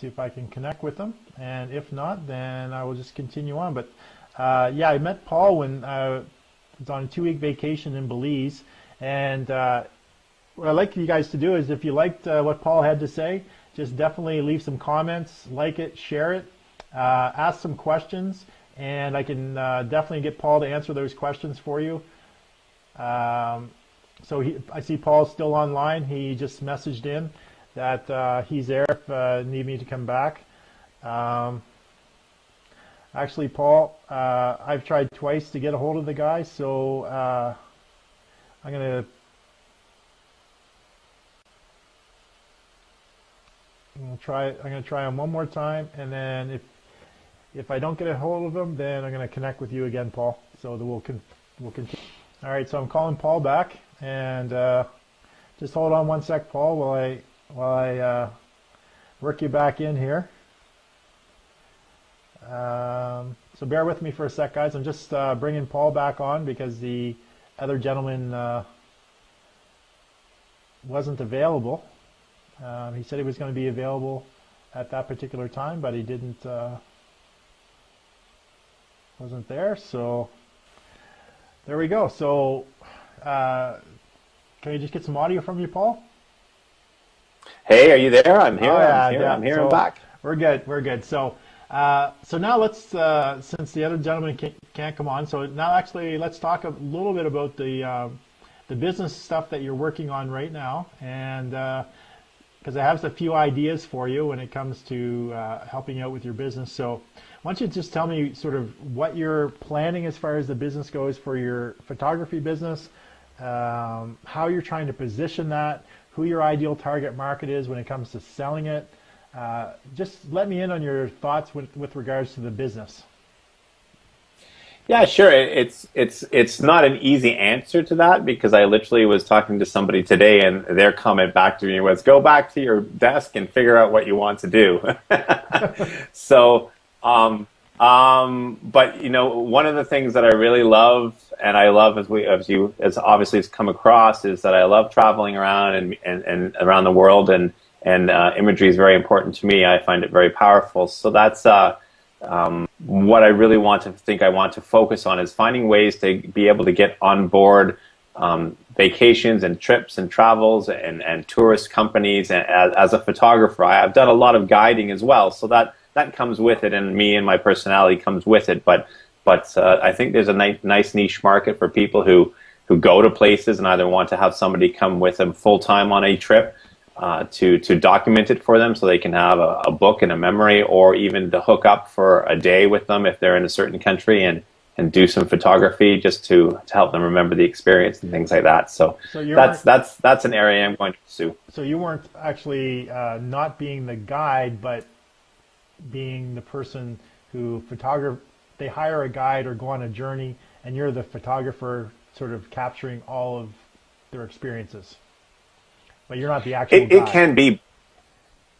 see if I can connect with him, and if not, then I will just continue on. But yeah, I met Paul when I was on a 2-week vacation in Belize, and what I'd like you guys to do is, if you liked what Paul had to say, just definitely leave some comments, like it, share it, ask some questions, and I can definitely get Paul to answer those questions for you. So I see Paul's still online. He just messaged in that he's there if need me to come back. Actually, Paul, I've tried twice to get a hold of the guy, so I'm gonna try him one more time, and then if I don't get a hold of him, then I'm gonna connect with you again, Paul. So that we'll continue. All right, so I'm calling Paul back, and just hold on one sec, Paul, while I work you back in here. So bear with me for a sec, guys. I'm just bringing Paul back on because the other gentleman wasn't available. He said he was going to be available at that particular time, but he wasn't there. So there we go. So can you just get some audio from you, Paul? Hey, are you there? I'm here. Oh, yeah, I'm here. So I'm back. We're good. So now let's, since the other gentleman can't come on, so now actually let's talk a little bit about the business stuff that you're working on right now, and because I have a few ideas for you when it comes to helping out with your business. So why don't you just tell me sort of what you're planning as far as the business goes for your photography business, how you're trying to position that, who your ideal target market is when it comes to selling it. Just let me in on your thoughts with regards to the business. Yeah, sure. It's not an easy answer to that, because I literally was talking to somebody today, and their comment back to me was, "Go back to your desk and figure out what you want to do." So, but you know, one of the things that I really love, and I love as obviously has come across, is that I love traveling around and around the world, and imagery is very important to me. I find it very powerful. So that's what I really want to focus on, is finding ways to be able to get on board vacations and trips and travels and tourist companies. And as a photographer, I've done a lot of guiding as well, so that comes with it, and me and my personality comes with it. But I think there's a nice niche market for people who go to places and either want to have somebody come with them full time on a trip, to document it for them so they can have a book and a memory, or even to hook up for a day with them if they're in a certain country and do some photography just to help them remember the experience and things like that. So that's an area I'm going to pursue. So you weren't actually not being the guide, but being the person who they hire a guide or go on a journey, and you're the photographer sort of capturing all of their experiences. But you're not the actual guide.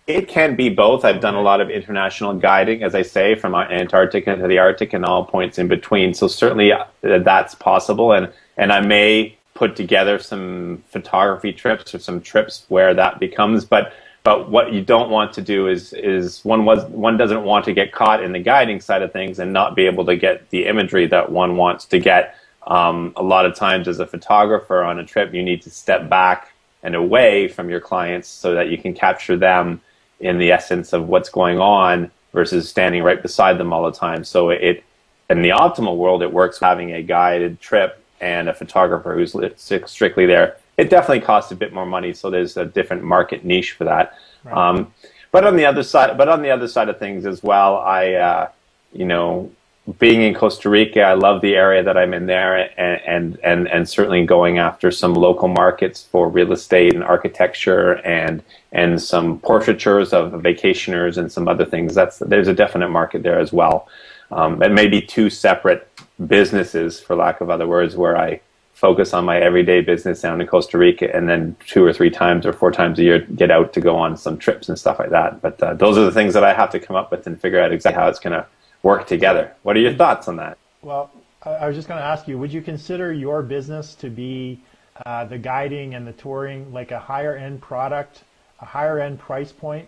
It can be both. I've done a lot of international guiding, as I say, from Antarctica to the Arctic and all points in between. So certainly that's possible, and I may put together some photography trips or some trips where that becomes. But what you don't want to do is one doesn't want to get caught in the guiding side of things and not be able to get the imagery that one wants to get. A lot of times as a photographer on a trip, you need to step back and away from your clients so that you can capture them in the essence of what's going on versus standing right beside them all the time. So in the optimal world, it works having a guided trip and a photographer who's strictly there. It definitely costs a bit more money, so there's a different market niche for that. Right. But on the other side of things as well, being in Costa Rica, I love the area that I'm in there, and certainly going after some local markets for real estate and architecture and some portraitures of vacationers and some other things. There's a definite market there as well. It may be two separate businesses, for lack of other words, where I focus on my everyday business down in Costa Rica, and then 2 or 3 times or 4 times a year get out to go on some trips and stuff like that. But those are the things that I have to come up with and figure out exactly how it's going to work together. What are your thoughts on that? Well, I was just going to ask you, would you consider your business to be the guiding and the touring like a higher end product, a higher end price point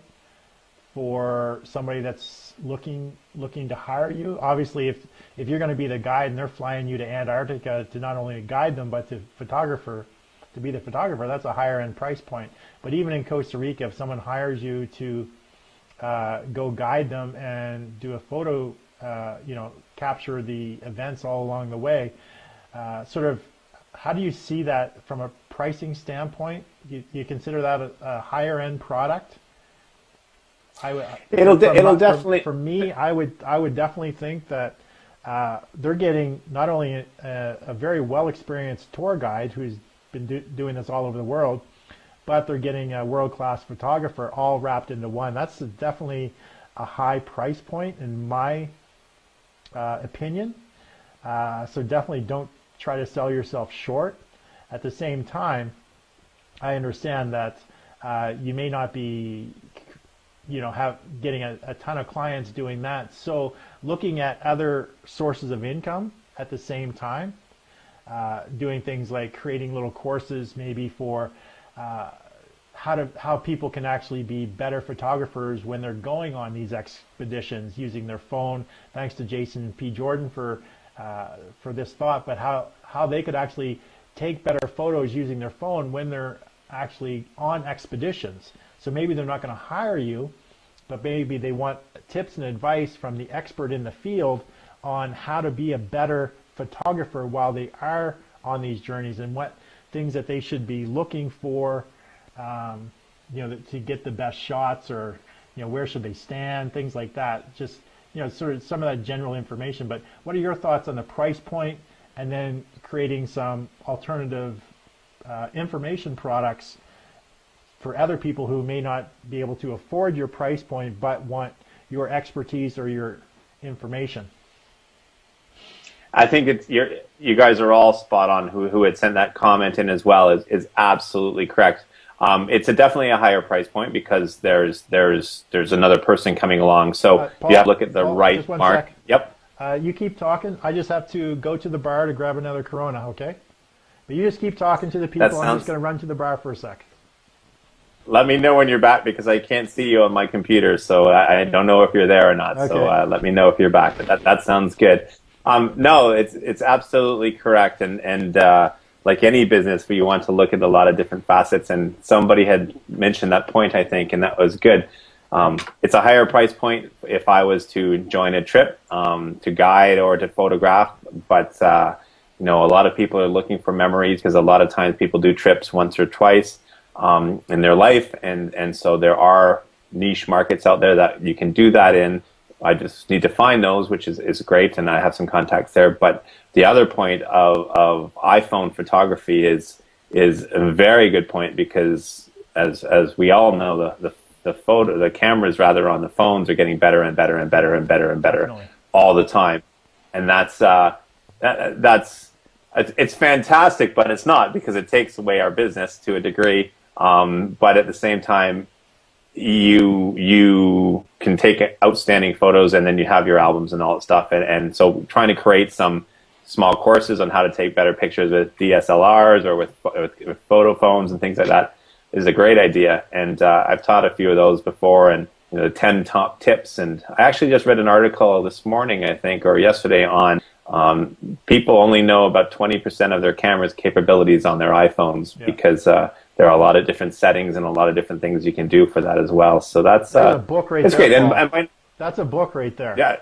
for somebody that's looking to hire you? Obviously, if you're going to be the guide and they're flying you to Antarctica to not only guide them but to be the photographer, that's a higher end price point. But even in Costa Rica, if someone hires you to go guide them and do a photo, capture the events all along the way, sort of, how do you see that from a pricing standpoint? You consider that a higher end product? It'll definitely. For me, I would definitely think that they're getting not only a very well experienced tour guide who's been doing this all over the world, but they're getting a world class photographer all wrapped into one. That's definitely a high price point in my opinion. So definitely don't try to sell yourself short. At the same time, I understand that you may not be, getting a ton of clients doing that. So looking at other sources of income at the same time, doing things like creating little courses maybe for how people can actually be better photographers when they're going on these expeditions using their phone. Thanks to Jason P. Jordan for this thought, but how they could actually take better photos using their phone when they're actually on expeditions. So maybe they're not going to hire you, but maybe they want tips and advice from the expert in the field on how to be a better photographer while they are on these journeys, and what things that they should be looking for, to get the best shots, or where should they stand, things like that. Just sort of some of that general information. But what are your thoughts on the price point, and then creating some alternative information products for other people who may not be able to afford your price point but want your expertise or your information? I think you guys are all spot on. Who had sent that comment in as well is absolutely correct. It's definitely a higher price point because there's another person coming along. So Paul, you have to look at the right just one mark. sec. Yep. You keep talking. I just have to go to the bar to grab another Corona, okay? But you just keep talking to the people. I'm just going to run to the bar for a sec. Let me know when you're back, because I can't see you on my computer, so I don't know if you're there or not. Okay. So let me know if you're back. But that sounds good. No, it's absolutely correct, and like any business, you want to look at a lot of different facets. And somebody had mentioned that point, I think, and that was good. It's a higher price point if I was to join a trip to guide or to photograph, but a lot of people are looking for memories, because a lot of times people do trips once or twice in their life, and so there are niche markets out there that you can do that in. I just need to find those, which is great, and I have some contacts there. But the other point of iPhone photography is a very good point, because as we all know, the cameras rather on the phones are getting better and better and better and better and better all the time, and that's it's fantastic, but it's not, because it takes away our business to a degree. But at the same time, you can take outstanding photos, and then you have your albums and all that stuff. And so trying to create some small courses on how to take better pictures with DSLRs or with photo phones and things like that is a great idea. And I've taught a few of those before, and the 10 top tips. And I actually just read an article this morning, I think, or yesterday, on people only know about 20% of their camera's capabilities on their iPhones, because there are a lot of different settings and a lot of different things you can do for that as well. So that's a book right it's there, great. Paul. That's a book right there. Yeah,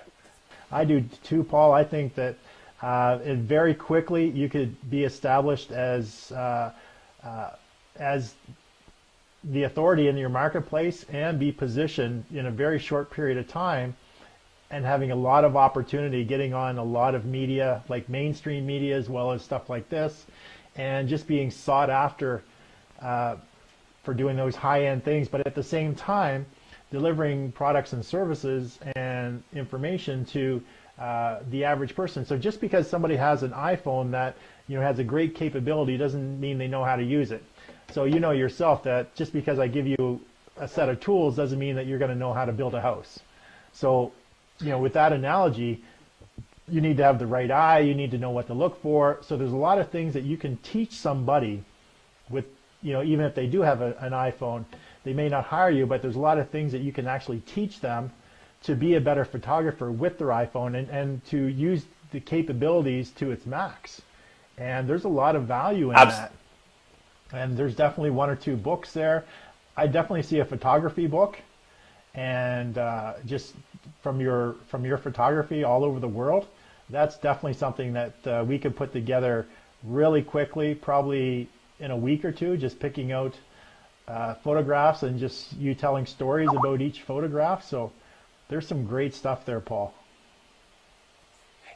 I do too, Paul. I think that very quickly you could be established as the authority in your marketplace, and be positioned in a very short period of time, and having a lot of opportunity, getting on a lot of media, like mainstream media, as well as stuff like this, and just being sought after for doing those high-end things, but at the same time delivering products and services and information to the average person. So just because somebody has an iPhone that has a great capability doesn't mean they know how to use it. So you know yourself that just because I give you a set of tools doesn't mean that you're going to know how to build a house. So with that analogy, you need to have the right eye, you need to know what to look for. So there's a lot of things that you can teach somebody with, even if they do have an iPhone, they may not hire you, but there's a lot of things that you can actually teach them to be a better photographer with their iPhone and to use the capabilities to its max. And there's a lot of value in that. And there's definitely one or two books there. I definitely see a photography book, and just from your photography all over the world, that's definitely something that we could put together really quickly, probably in a week or two, just picking out photographs and just you telling stories about each photograph. So there's some great stuff there, Paul.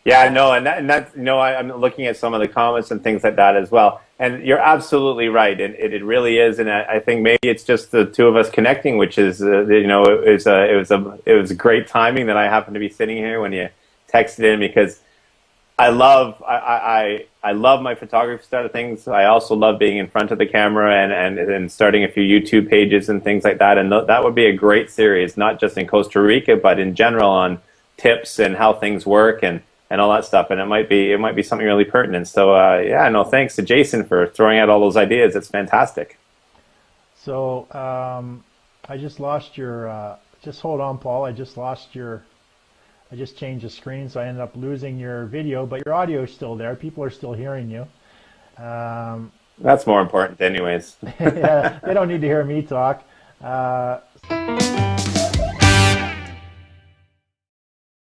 Yeah, no, and that I'm looking at some of the comments and things like that as well. And you're absolutely right. And it really is. And I think maybe it's just the two of us connecting, which is, it was great timing that I happened to be sitting here when you texted in, because I love my photography side of things. I also love being in front of the camera and starting a few YouTube pages and things like that. And that would be a great series, not just in Costa Rica, but in general on tips and how things work and all that stuff. And it might be something really pertinent. So yeah, no, thanks to Jason for throwing out all those ideas. It's fantastic. So I just lost your, just hold on, Paul. I just changed the screen, so I ended up losing your video, but your audio is still there. People are still hearing you. That's more important anyways. Yeah, they don't need to hear me talk.